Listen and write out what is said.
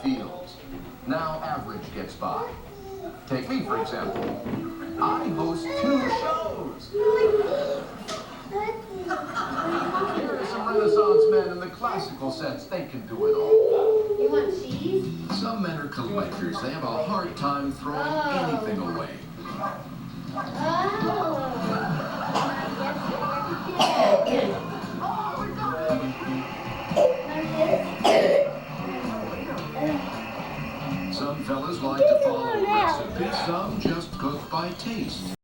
fields. Now average gets by. Take me, for example. I host 2 shows. Here are some Renaissance men in the classical sense. They can do it all. You want cheese? Some men are collectors. They have a hard time throwing anything away. Some fellas like to follow recipes, some just cook by taste.